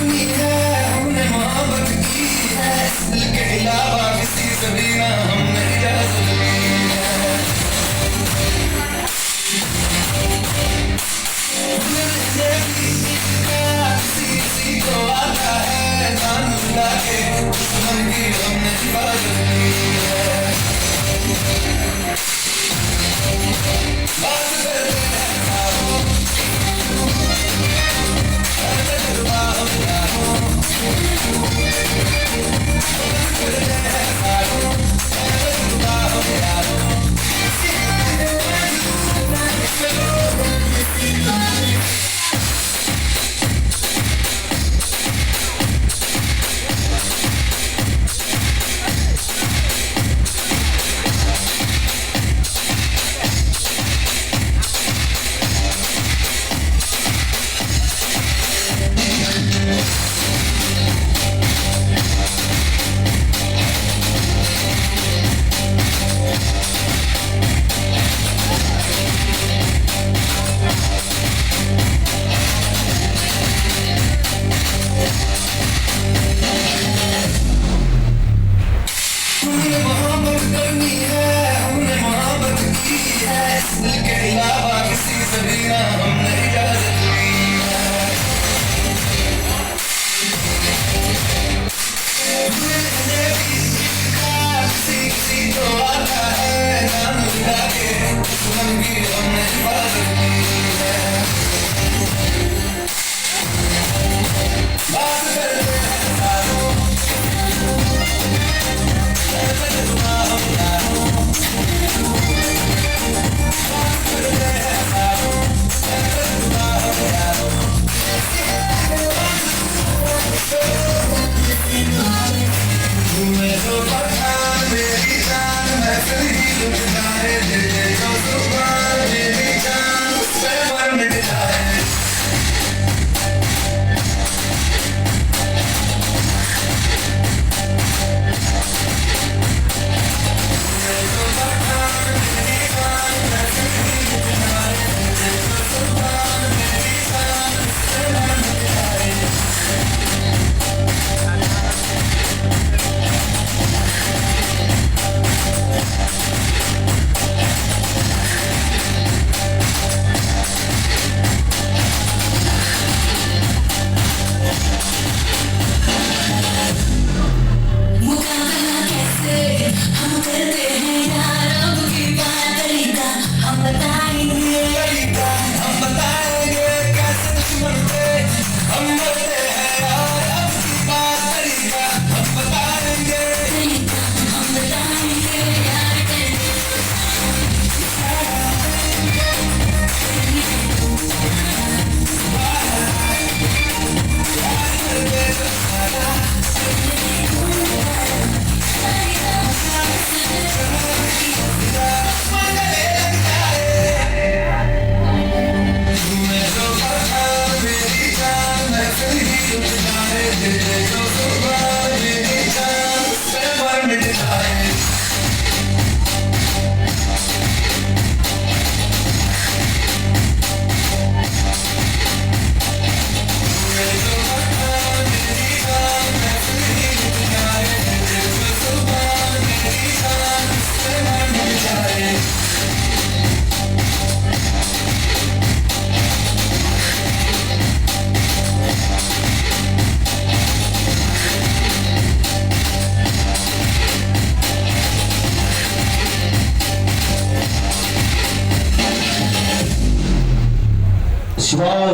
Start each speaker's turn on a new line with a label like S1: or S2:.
S1: करनी है हमने मोहब्बत की है, दिल के अलावा किसी से भी ना हमने इजाजत ली है। किसी को आता है जान लगा के दुश्मन की हमने हिफाजत की है। बात करते हैं सारों तजुर्बा हम यारों, बात करते हैं सारों तजुर्बा हम यारों। हमने मोहब्बत करनी है हमने मोहब्बत की है, दिल के अलावा किसी से भी ना हमने इजाजत ली है। किसी को आता है जान लगा के दुश्मन की हमने हिफाजत की है। बात करते हैं सारों तजुर्बा हम यारों, बात करते हैं सारों तजुर्बा हम यारों। तुम्हें जो पठान मेरी जान मैं फिर ही लुट जाए, दिल में जो जुबान मेरी जान उस पे मर मिट जाए। तुम्हें जो पठान मेरी जान मैं फिर ही लुट जाए, दिल में जो जुबान मेरी जान उस पे मर मिट जाए।
S2: मुकाबला कैसे हम करते हैं यार, अब की बात तरीका हम बताएंगे।
S1: तरीका हम बताएंगे कैसे दुश्मन थे हम मरते हैं यार, अब की बात तरीका हम बताएंगे।
S2: तरीका हम बताएंगे यार,
S1: तुम्हें जो पठान मेरी जान मैं फिर ही लुट जाए, दिल में जो जुबान मेरी जान उस पे मर मिट जाए। तुम्हें जो पठान मेरी जान मैं फिर ही लुट जाए, दिल में जो जुबान मेरी जान उस पे मर मिट जाए।
S3: शिवाय